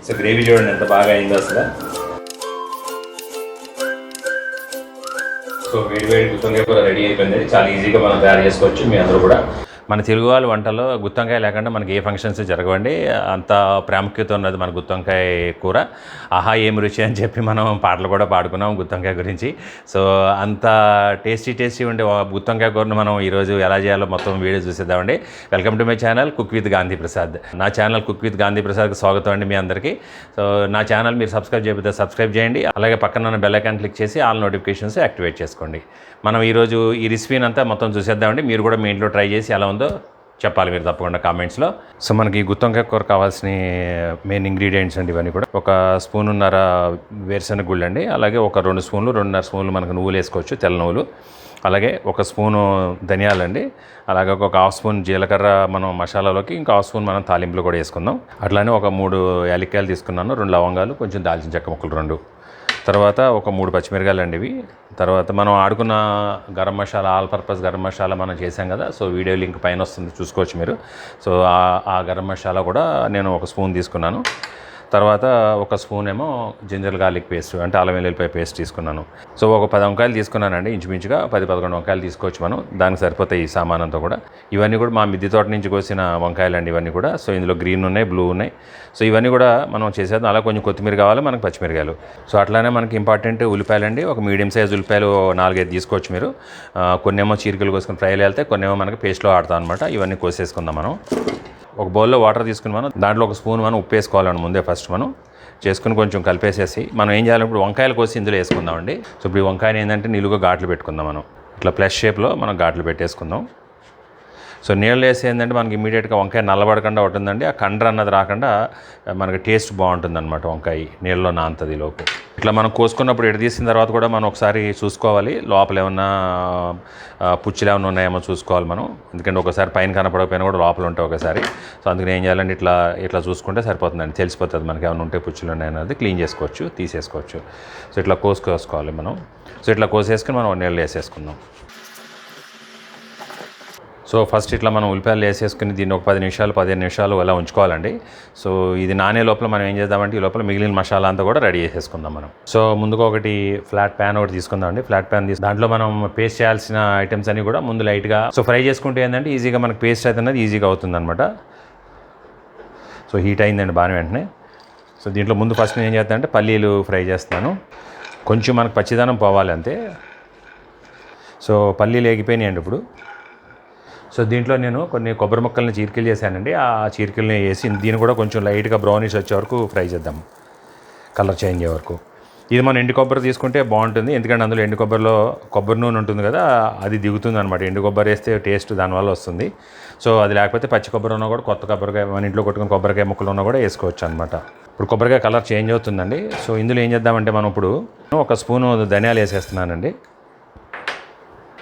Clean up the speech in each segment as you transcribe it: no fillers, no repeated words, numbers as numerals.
So gravy చూడండి ఎంత బాగా అయిందో అసలు. సో వేడి గుత్తి వంకాయ కూర రెడీ అయిపోయింది. చాలా ఈజీగా మనం తయారు చేసుకోవచ్చు. మీ అందరూ కూడా మన తెలుగు వాళ్ళ వంటలో గుత్తి వంకాయ లేకుండా మనకి ఏ ఫంక్షన్స్ జరగవండి. అంత ప్రాముఖ్యత ఉన్నది మన గుత్తి వంకాయ కూర. ఆహా ఏం రుచి అని చెప్పి మనం పాటలు కూడా పాడుకున్నాం గుత్తి వంకాయ గురించి. సో అంత టేస్టీ ఉండే గుత్తి వంకాయ కూరను మనం ఈరోజు ఎలా చేయాలో మొత్తం వీడియో చూసేద్దామండి. Welcome to my channel cook with Gandhi Prasad. నా ఛానల్ కుక్ విత్ గాంధీ ప్రసాద్కి స్వాగతం అండి మీ అందరికీ. సో నా ఛానల్ మీరు సబ్స్క్రైబ్ చేయకపోతే సబ్స్క్రైబ్ చేయండి. అలాగే పక్కన ఉన్న బెల్ ఐకాన్ క్లిక్ చేసి ఆల్ నోటిఫికేషన్స్ యాక్టివేట్ చేసుకోండి. మనం ఈరోజు ఈ రెసిపీని అంతా మొత్తం చూసేద్దామండి. మీరు కూడా మీ ఇంట్లో ట్రై చేసి ఎలా ఉందో చెప్పాలి మీరు తప్పకుండా కామెంట్స్లో. సో మనకి గుత్తి వంకాయ కూర కావాల్సిన మెయిన్ ఇంగ్రీడియంట్స్ అండి ఇవన్నీ కూడా. ఒక స్పూనున్నర వేరుశనగ గుళ్ళు అండి, అలాగే ఒక 2 స్పూన్లు 2.5 స్పూన్లు మనకు నువ్వులు వేసుకోవచ్చు, తెల్ల నువ్వులు. అలాగే ఒక స్పూను ధనియాలండి, అలాగే ఒక 1/2 స్పూన్ జీలకర్ర మనం మసాలాలోకి, ఇంకా 1/2 స్పూన్ మనం తాలింపులో కూడా వేసుకుందాం. అట్లానే ఒక 3 యాలక్కాయలు తీసుకున్నాను, 2 లవంగాలు, కొంచెం దాల్చిన చెక్క ముక్కలు 2, తర్వాత ఒక 3 పచ్చిమిరకాయలు అండి ఇవి. తర్వాత మనం ఆడుకున్న గరం మసాలా, ఆల్ పర్పస్ గరం మసాలా మనం చేసాం కదా, సో వీడియో లింక్ పైన వస్తుంది చూసుకోవచ్చు మీరు. సో ఆ గరం మసాలా కూడా నేను 1 స్పూన్ తీసుకున్నాను. తర్వాత 1 స్పూన్ ఏమో జింజర్ గార్లిక్ పేస్ట్ అంటే అల్లం వెల్లుల్లిపాయ పేస్ట్ తీసుకున్నాను. సో ఒక 10 వంకాయలు తీసుకున్నానండి, ఇంచుమించుగా 10-11 వంకాయలు తీసుకోవచ్చు మనం. దానికి సరిపోతాయి ఈ సామానంతా కూడా. ఇవన్నీ కూడా మా మిద్దె తోట నుంచి కోసిన వంకాయలు అండి ఇవన్నీ కూడా. సో ఇందులో గ్రీన్ ఉన్నాయి, బ్లూ ఉన్నాయి. సో ఇవన్నీ కూడా మనం చేసేద్దాం. అలా కొంచెం కొత్తిమీర కావాలి మనకు, పచ్చిమిరకాయలు. సో అట్లానే మనకి ఇంపార్టెంట్ ఉల్లిపాయలు అండి. ఒక మీడియం సైజ్ ఉల్లిపాయలు 4-5 తీసుకోవచ్చు మీరు. కొన్నేమో చీరికలు కోసుకొని ఫ్రైలు వెళ్తాయి, కొన్నేమో మనకి పేస్ట్లో ఆడతాం అనమాట. ఇవన్నీ కోసేసుకుందాం మనం. ఒక బౌల్లో వాటర్ తీసుకుని మనం దాంట్లో 1 స్పూన్ మనం ఉప్పు వేసుకోవాలండి ముందే. ఫస్ట్ మనం చేసుకుని కొంచెం కలిపేసేసి మనం ఏం చేయాలి, ఇప్పుడు వంకాయలు కోసి ఇందులో వేసుకుందామండి. సో ఇప్పుడు ఈ వంకాయని ఏంటంటే నిలువుగా ఘాట్లు పెట్టుకుందాం మనం. ఇట్లా ప్లస్ షేప్లో మనం ఘాట్లు పెట్టేసుకుందాం. సో నీళ్ళు వేసి ఏంటంటే మనకి ఇమీడియట్గా వంకాయ నల్లబడకుండా ఉంటుందండి. ఆ కండ్ర అన్నది రాకుండా మనకి టేస్ట్ బాగుంటుంది అనమాట. వంకాయ నీళ్ళలో నాంతది లోపు. ఇట్లా మనం కోసుకున్నప్పుడు ఎడ తీసిన తర్వాత కూడా మనం ఒకసారి చూసుకోవాలి, లోపల ఏమన్నా పుచ్చులు ఏమైనా ఉన్నాయేమో చూసుకోవాలి మనం. ఎందుకంటే ఒకసారి పైన కనపడకపోయినా కూడా లోపల ఉంటాయి ఒకసారి. సో అందుకని ఏం చేయాలంటే ఇట్లా చూసుకుంటే సరిపోతుందండి, తెలిసిపోతుంది మనకి ఏమైనా ఉంటే పుచ్చులు ఉన్నాయన్నది. క్లీన్ చేసుకోవచ్చు, తీసేసుకోవచ్చు. సో ఇట్లా కోసుకోవాలి మనం. సో ఇట్లా కోసేసుకుని మనం నీళ్ళు వేసేసుకుందాం. సో ఫస్ట్ ఇట్లా మనం ఉల్లిపాయలు వేసేసుకుని దీన్ని ఒక 10 నిమిషాలు 15 నిమిషాలు అలా ఉంచుకోవాలండి. సో ఇది నానే లోపల మనం ఏం చేద్దామంటే ఈ లోపల మిగిలిన మసాలా అంతా కూడా రెడీ చేసేసుకుందాం మనం. సో ముందుగా ఒకటి ఫ్లాట్ ప్యాన్ ఒకటి తీసుకుందామండి. ఫ్లాట్ ప్యాన్ తీసి దాంట్లో మనం పేస్ట్ చేయాల్సిన ఐటమ్స్ అన్ని కూడా ముందు లైట్గా సో ఫ్రై చేసుకుంటే ఏంటంటే ఈజీగా మనకి పేస్ట్ అవుతున్నది ఈజీగా అవుతుంది అనమాట. సో హీట్ అయిందండి బాగా వెంటనే. సో దీంట్లో ముందు ఫస్ట్ నేను ఏం చేస్తానంటే పల్లీలు ఫ్రై చేస్తాను. కొంచెం మనకు పచ్చిదనం పోవాలి అంతే. సో పల్లీలు ఎగిపోయినాయండి ఇప్పుడు. సో దీంట్లో నేను కొన్ని కొబ్బరి ముక్కల్ని చీరికలు చేశానండి. ఆ చీరికల్ని వేసి దీన్ని కూడా కొంచెం లైట్గా బ్రౌనిష్ వచ్చే వరకు ఫ్రై చేద్దాం, కలర్ చేంజ్ అయ్యే వరకు. ఇది మనం ఎండు కొబ్బరి తీసుకుంటే బాగుంటుంది, ఎందుకంటే అందులో ఎండు కొబ్బరిలో కొబ్బరి నూనె ఉంటుంది కదా, అది దిగుతుంది అనమాట. ఎండు కొబ్బరి వేస్తే టేస్ట్ దానివల్ల వస్తుంది. సో అది లేకపోతే పచ్చి కొబ్బరి ఉన్నా కూడా, కొత్త కొబ్బరికాయ మన ఇంట్లో కొట్టుకుని కొబ్బరికాయ ముక్కలు ఉన్నా కూడా వేసుకోవచ్చు అనమాట. ఇప్పుడు కొబ్బరికాయ కలర్ చేంజ్ అవుతుందండి. సో ఇందులో ఏం చేద్దామంటే మనం ఇప్పుడు 1 స్పూను ధనియాలు వేసేస్తున్నానండి.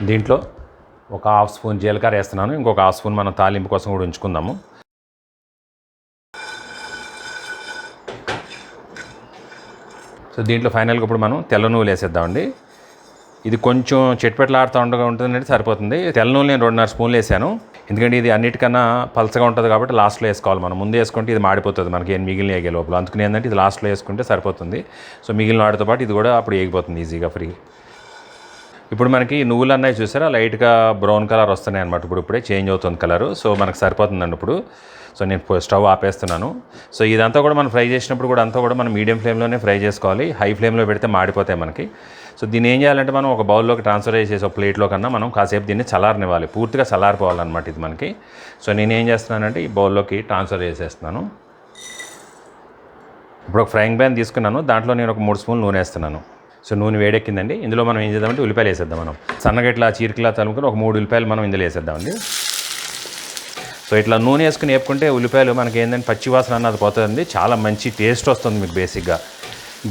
దీంట్లో ఒక 1/2 స్పూన్ జీలకర్ర వేస్తున్నాను. ఇంకొక 1/2 స్పూన్ మనం తాలింపు కోసం కూడా ఉంచుకుందాము. సో దీంట్లో ఫైనల్గా ఇప్పుడు మనం తెల్ల నువ్వులు వేసేద్దామండి. ఇది కొంచెం చెట్పెట్లాడుతూ ఉంటుందంటే సరిపోతుంది. తెల్ల నువ్వులు నేను 2.5 స్పూన్లు వేసాను, ఎందుకంటే ఇది అన్నిటికన్నా పలచగా ఉంటుంది కాబట్టి లాస్ట్లో వేసుకోవాలి. మనం ముందు వేసుకుంటే ఇది మాడిపోతుంది మనకి ఏం మిగిలిన వేగే లోపల. అందుకని ఏంటంటే ఇది లాస్ట్లో వేసుకుంటే సరిపోతుంది. సో మిగిలిన వాటితో పాటు ఇది కూడా అప్పుడు వేగిపోతుంది ఈజీగా ఫ్రీ. ఇప్పుడు మనకి నువ్వులు అన్నవి చూసారా లైట్గా బ్రౌన్ కలర్ వస్తున్నాయి అనమాట. ఇప్పుడే చేంజ్ అవుతుంది కలరు. సో మనకు సరిపోతుందండి ఇప్పుడు. సో నేను స్టవ్ ఆపేస్తున్నాను. సో ఇదంతా కూడా మనం ఫ్రై చేసినప్పుడు కూడా అంతా కూడా మనం మీడియం ఫ్లేమ్లోనే ఫ్రై చేసుకోవాలి. హై ఫ్లేమ్లో పెడితే మాడిపోతాయి మనకి. సో దీన్ని ఏం చేయాలంటే మనం ఒక బౌల్లోకి ట్రాన్స్ఫర్ చేసేసి ఒక ప్లేట్లో కన్నా మనం కాసేపు దీన్ని చల్లారనివ్వాలి, పూర్తిగా చల్లారిపోవాలన్నమాట ఇది మనకి. సో నేను ఏం చేస్తున్నానంటే ఈ బౌల్లోకి ట్రాన్స్ఫర్ చేసేస్తున్నాను. ఇప్పుడు ఒక ఫ్రైయింగ్ ప్యాన్ తీసుకున్నాను, దాంట్లో నేను ఒక 3 స్పూన్లు నూనె వేస్తున్నాను. సో నూనె వేడెక్కిందండి. ఇందులో మనం ఏం చేద్దామంటే ఉల్లిపాయలు వేసేద్దాం. మనం సన్నగా ఇట్లా చీరికలా తలుముకొని ఒక 3 ఉల్లిపాయలు మనం ఇందులో వేసేద్దామండి. సో ఇట్లా నూనె వేసుకుని వేపుకుంటే ఉల్లిపాయలు మనకి ఏంటంటే పచ్చివాసన అన్నది పోతుంది, చాలా మంచి టేస్ట్ వస్తుంది మీకు. బేసిక్గా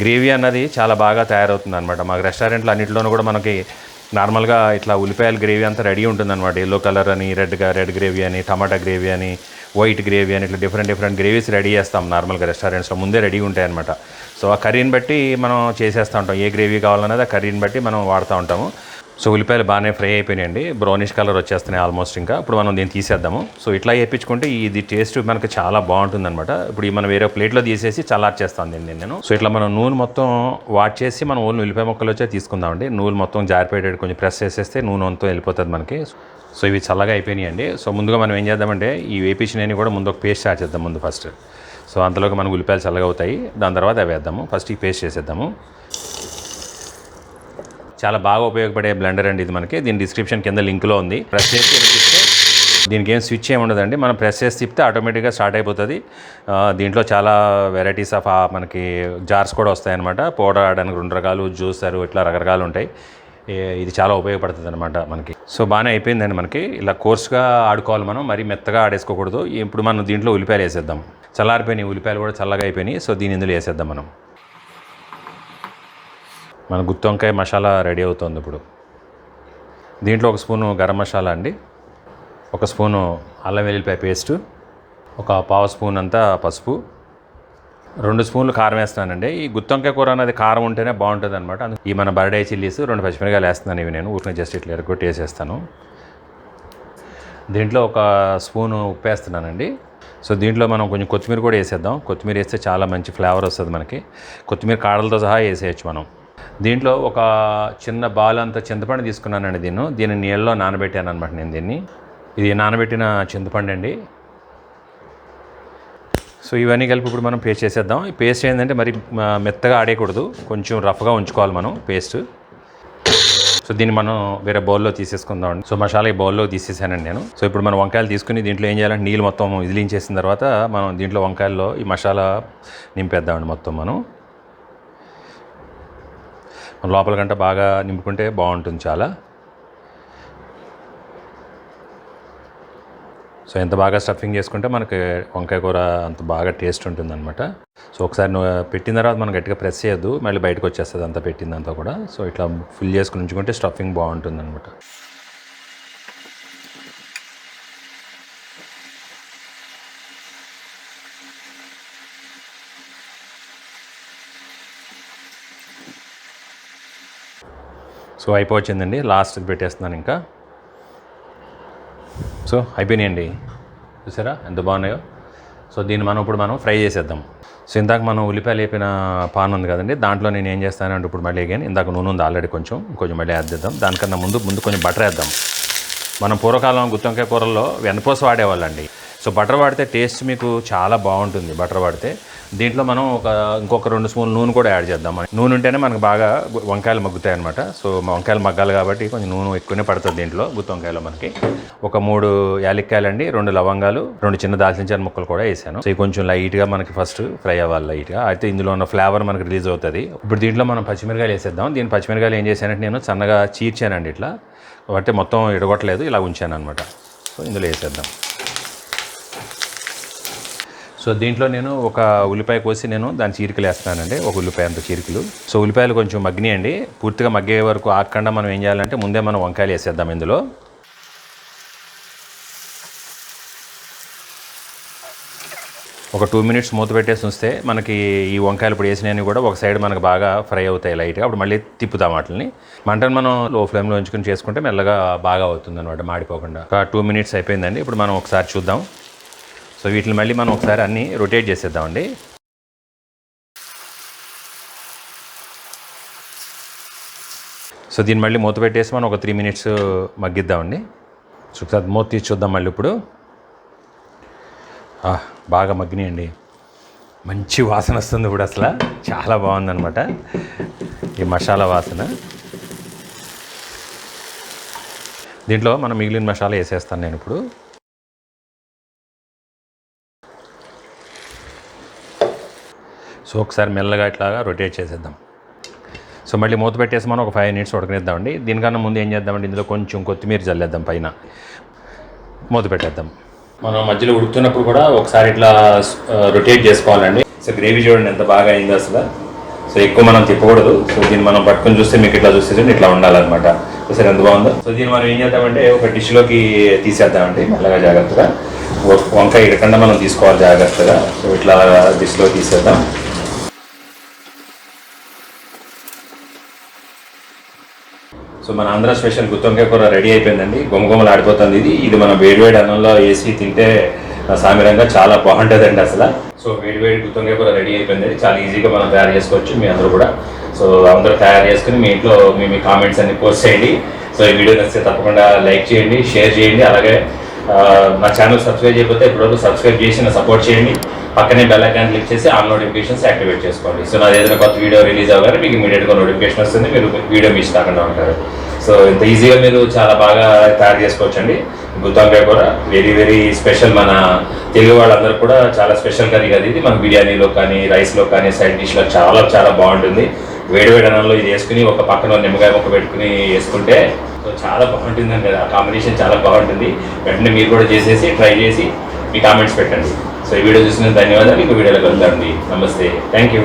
గ్రేవీ అన్నది చాలా బాగా తయారవుతుంది అనమాట. మాకు రెస్టారెంట్లో అన్నింటిలోనూ కూడా మనకి నార్మల్గా ఇట్లా ఉల్లిపాయల గ్రేవీ అంతా రెడీ ఉంటుందన్నమాట. ఎల్లో కలర్ అని, రెడ్ గ్రేవీ అని, టమాటా గ్రేవీ అని, వైట్ గ్రేవీ అని, ఇట్లా డిఫరెంట్ గ్రేవీస్ రెడీ చేస్తాం నార్మల్గా రెస్టారెంట్స్లో, ముందే రెడీ ఉంటాయి అనమాట. సో ఆ కర్రీని బట్టి మనం చేసేస్తూ ఉంటాం, ఏ గ్రేవీ కావాలన్నది ఆ కర్రీని బట్టి మనం వాడుతూ ఉంటాము. సో ఉల్లిపాయలు బాగానే ఫ్రై అయిపోయినాయండి, బ్రౌనిష్ కలర్ వచ్చేస్తున్నాయి ఆల్మోస్ట్. ఇంకా ఇప్పుడు మనం దీన్ని తీసేద్దాము. సో ఇట్లా వేయించుకుంటే ఇది టేస్ట్ మనకు చాలా బాగుంటుంది అనమాట. ఇప్పుడు మనం వేరే ప్లేట్లో తీసేసి చల్లార్చేస్తాను దీన్ని నేను. సో ఇట్లా మనం నూనె మొత్తం వాట్ చేసి మనం ఓన్లీ ఉల్లిపాయ ముక్కలు వచ్చే తీసుకుందామండి. నూనె మొత్తం జారిపోయేటట్టు కొంచెం ప్రెస్ చేసేస్తే నూనె అంతా వెళ్ళిపోతుంది మనకి. సో ఇవి చల్లగా అయిపోయినాయండి. సో ముందుగా మనం ఏం చేద్దామంటే ఈ వేపించినవి కూడా ముందు ఒక పేస్ట్ యాడ్ చేద్దాం ముందు ఫస్ట్. సో అంతలోకి మనకు ఉల్లిపాయలు చల్లగా అవుతాయి, దాని తర్వాత అవి వేద్దాము. ఫస్ట్ ఈ పేస్ట్ చేసేద్దాము. చాలా బాగా ఉపయోగపడే బ్లెండర్ అండి ఇది మనకి. దీని డిస్క్రిప్షన్ కింద లింక్లో ఉంది. ప్రెస్ చేసి తిప్పితే దీనికి ఏం స్విచ్ ఏమి ఉండదండి, మనం ప్రెస్ చేసి తిప్పితే ఆటోమేటిక్గా స్టార్ట్ అయిపోతుంది. దీంట్లో చాలా వెరైటీస్ ఆఫ్ మనకి జార్స్ కూడా వస్తాయన్నమాట. పౌడర్ ఆడడానికి 2 రకాలు, జ్యూసర్, ఇట్లా రకరకాలు ఉంటాయి. ఇది చాలా ఉపయోగపడుతుంది అనమాట మనకి. సో బాగానే అయిపోయిందండి మనకి. ఇలా కోర్స్గా ఆడుకోవాలి మనం, మరీ మెత్తగా ఆడేసుకోకూడదు. ఇప్పుడు మనం దీంట్లో ఉల్లిపాయలు వేసేద్దాం. చల్లారిపోయినాయి ఉల్లిపాయలు కూడా చల్లగా అయిపోయినాయి. సో దీని ఇందులో వేసేద్దాం మనం. మన గుత్తి వంకాయ మసాలా రెడీ అవుతుంది ఇప్పుడు. దీంట్లో 1 స్పూను గరం మసాలా అండి, 1 స్పూను అల్లం వెల్లుల్లిపాయ పేస్టు, 1/2 స్పూన్ అంతా పసుపు, 2 స్పూన్లు కారం వేస్తున్నానండి. ఈ గుత్తి వంకాయ కూర అనేది కారం ఉంటేనే బాగుంటుంది అనమాట. ఈ మన బర్డే చిల్లీస్, 2 పచ్చిమిరకాయలు వేస్తున్నాను. ఇవి నేను ఊరిని జస్ట్ ఇట్లా ఎరగొట్టి వేసేస్తాను. దీంట్లో 1 స్పూను ఉప్పు వేస్తున్నానండి. సో దీంట్లో మనం కొంచెం కొత్తిమీర కూడా వేసేద్దాం. కొత్తిమీర వేస్తే చాలా మంచి ఫ్లేవర్ వస్తుంది మనకి. కొత్తిమీర కాడలతో సహా వేసేయచ్చు మనం. దీంట్లో ఒక చిన్న బాల్ అంత చింతపండు తీసుకున్నానండి. దీన్ని నీళ్ళలో నానబెట్టాను అనమాట నేను. ఇది నానబెట్టిన చింతపండు అండి. సో ఇవన్నీ కలిపి ఇప్పుడు మనం పేస్ట్ చేసేద్దాం. ఈ పేస్ట్ ఏంటంటే మరి మెత్తగా ఆడేయకూడదు, కొంచెం రఫ్గా ఉంచుకోవాలి మనం పేస్ట్. సో దీన్ని మనం వేరే బౌల్లో తీసేసుకుందాం. సో మసాలా ఈ బౌల్లో తీసేసానండి నేను. సో ఇప్పుడు మనం వంకాయలు తీసుకుని దీంట్లో ఏం చేయాలంటే నీళ్ళు మొత్తం ఇదిలించేసిన తర్వాత మనం దీంట్లో వంకాయల్లో ఈ మసాలా నింపేద్దామండి మొత్తం మనం. లోపల గంట బాగా నింపుకుంటే బాగుంటుంది చాలా. సో ఎంత బాగా స్టఫింగ్ చేసుకుంటే మనకి వంకాయ కూర అంత బాగా టేస్ట్ ఉంటుందన్నమాట. సో ఒకసారి పెట్టిన తర్వాత మనం గట్టిగా ప్రెస్ చేయొద్దు, మళ్ళీ బయటకు వచ్చేస్తుంది అంతా పెట్టిందంతా కూడా. సో ఇట్లా ఫిల్ చేసుకుని ఉంచుకుంటే స్టఫింగ్ బాగుంటుంది అనమాట. సో అయిపోవచ్చిందండి, లాస్ట్ పెట్టేస్తున్నాను ఇంకా. సో అయిపోయినాయండి, చూసారా ఎంత బాగున్నాయో. సో దీన్ని ఇప్పుడు మనం ఫ్రై చేసేద్దాం. సో ఇందాక మనం ఉల్లిపాయలు వేపిన పాన్ ఉంది కదండి, దాంట్లో నేను ఏం చేస్తానంటే ఇప్పుడు మళ్ళీ ఇందాక నూనె ఉంది ఆల్రెడీ, కొంచెం మళ్ళీ యాడ్ చేద్దాం. దానికన్నా ముందు కొంచెం బటర్ వేద్దాం. మనం పూర్వకాలం గుత్తి వంకాయ కూరల్లో వెన్నపూస వాడేవాళ్ళండి. సో బటర్ వాడితే టేస్ట్ మీకు చాలా బాగుంటుంది బటర్ వాడితే. దీంట్లో మనం ఇంకొక 2 స్పూన్లు నూనె కూడా యాడ్ చేద్దాం. నూనె ఉంటేనే మనకు బాగా వంకాయలు మగ్గుతాయి అనమాట. సో వంకాయలు మగ్గాలి కాబట్టి కొంచెం నూనె ఎక్కువనే పడుతుంది దీంట్లో గుత్తి వంకాయలో మనకి. ఒక 3 యాలక్కాయలు అండి, 2 లవంగాలు, 2 చిన్న దాల్చిన చెక్క ముక్కలు కూడా వేసాను. సో కొంచెం లైట్గా మనకి ఫస్ట్ ఫ్రై అవ్వాలి లైట్గా, అయితే ఇందులో ఉన్న ఫ్లేవర్ మనకి రిలీజ్ అవుతుంది. ఇప్పుడు దీంట్లో మనం పచ్చిమిరకాయలు వేసేద్దాం. దీని పచ్చిమిరకాయలు ఏం చేశానంటే నేను సన్నగా చీర్చానండి ఇట్లా, కాబట్టి మొత్తం ఎడగొట్టలేదు, ఇలా ఉంచాను అనమాట. సో ఇందులో వేసేద్దాం. సో దీంట్లో నేను ఒక ఉల్లిపాయ కోసి నేను దాని చీరికలు వేస్తున్నానండి, ఒక ఉల్లిపాయ అంత చీరికలు. సో ఉల్లిపాయలు కొంచెం మగ్గినాయండి, పూర్తిగా మగ్గే వరకు ఆగకుండా మనం ఏం చేయాలంటే ముందే మనం వంకాయలు వేసేద్దాం ఇందులో. ఒక 2 మినిట్స్ మూత పెట్టేసి ఉంచితే మనకి ఈ వంకాయలు ఇప్పుడు వేసినవి కూడా ఒక సైడ్ మనకు బాగా ఫ్రై అవుతాయి లైట్గా. అప్పుడు మళ్ళీ తిప్పుతాం వాటిని. మంటను మనం లో ఫ్లేమ్లో ఉంచుకొని చేసుకుంటే మెల్లగా బాగా అవుతుంది అనమాట, మాడిపోకుండా. ఒక 2 మినిట్స్ అయిపోయిందండి. ఇప్పుడు మనం ఒకసారి చూద్దాం. సో వీటిని మళ్ళీ మనం ఒకసారి అన్నీ రొటేట్ చేసేద్దామండి. సో దీన్ని మళ్ళీ మూత పెట్టేసి మనం ఒక 3 మినిట్స్ మగ్గిద్దామండి. సో ఒకసారి మూత తీసి చూద్దాం మళ్ళీ ఇప్పుడు. బాగా మగ్గినాయండి, మంచి వాసన వస్తుంది ఇప్పుడు, అసలు చాలా బాగుందన్నమాట ఈ మసాలా వాసన. దీంట్లో మనం మిగిలిన మసాలా వేసేస్తాను నేను ఇప్పుడు. సో ఒకసారి మెల్లగా ఇట్లాగా రొటేట్ చేసేద్దాం. సో మళ్ళీ మూత పెట్టేసి మనం ఒక 5 మినిట్స్ ఉడకనిద్దామండి. దీనికన్నా ముందు ఏం చేద్దామండి, ఇందులో కొంచెం కొత్తిమీర చల్లేద్దాం పైన, మూత పెట్టేద్దాం. మనం మధ్యలో ఉడుకుతున్నప్పుడు కూడా ఒకసారి ఇట్లా రొటేట్ చేసుకోవాలండి. సో గ్రేవీ చూడండి ఎంత బాగా అయిందో అసలు. సో ఎక్కువ మనం తిప్పకూడదు. సో దీన్ని మనం పట్టుకొని చూస్తే మీకు ఇట్లా చూస్తే ఇట్లా ఉండాలన్నమాట. సరే ఎంత బాగుందో. సో దీన్ని మనం ఏం చేద్దామంటే ఒక డిష్లోకి తీసేద్దామండి మెల్లగా జాగ్రత్తగా. వంకాయ ఇడకుండా మనం తీసుకోవాలి జాగ్రత్తగా. సో ఇట్లా డిష్లో తీసేద్దాం. సో మన ఆంధ్ర స్పెషల్ గుత్తి వంకాయ కూర రెడీ అయిపోయిందండి. గుమగుమలు ఆడిపోతుంది. ఇది మనం వేడివేడి అన్నంలో వేసి తింటే సామిరంగా చాలా బాగుంటుందండి అసలు. సో వేడివేడి గుత్తి వంకాయ కూర రెడీ అయిపోయిందండి. చాలా ఈజీగా మనం తయారు చేసుకోవచ్చు మీ అందరూ కూడా. సో అందరూ తయారు చేసుకుని మీ ఇంట్లో మీ కామెంట్స్ అన్ని పోస్ట్ చేయండి. సో ఈ వీడియో నచ్చితే తప్పకుండా లైక్ చేయండి, షేర్ చేయండి. అలాగే నా ఛానల్ సబ్స్క్రైబ్ చేయకపోతే ఇప్పుడు సబ్స్క్రైబ్ చేసి నా సపోర్ట్ చేయండి. పక్కనే బెల్ ఐకాన్ క్లిక్ చేసి ఆల్ నోటిఫికేషన్స్ యాక్టివేట్ చేసుకోండి. సో నాది ఏదైనా కొత్త వీడియో రిలీజ్ అవ్వగానే మీకు ఇమీడియట్గా నోటిఫికేషన్ వస్తుంది, మీరు వీడియో మిస్ కాకుండా ఉంటారు. సో ఇంత ఈజీగా మీరు చాలా బాగా తయారు చేసుకోవచ్చండి గుత్తి వంకాయ కూర. వెరీ వెరీ స్పెషల్, మన తెలుగు వాళ్ళందరూ కూడా చాలా స్పెషల్ కర్రీ కదా ఇది. మన బిర్యానీలో కానీ రైస్లో కానీ సైడ్ డిష్లో చాలా చాలా బాగుంటుంది. వేడివేడి అన్నంలో ఇది వేసుకుని ఒక పక్కన నిమ్మకాయ ముక్క పెట్టుకుని వేసుకుంటే సో చాలా బాగుంటుందండి. ఆ కాంబినేషన్ చాలా బాగుంటుంది. వెంటనే మీరు కూడా చేసేసి ట్రై చేసి మీ కామెంట్స్ పెట్టండి. సో ఈ వీడియో చూసినందుకు ధన్యవాదాలు. ఇంకో వీడియోలో కలుద్దామండి. నమస్తే, థ్యాంక్ యూ.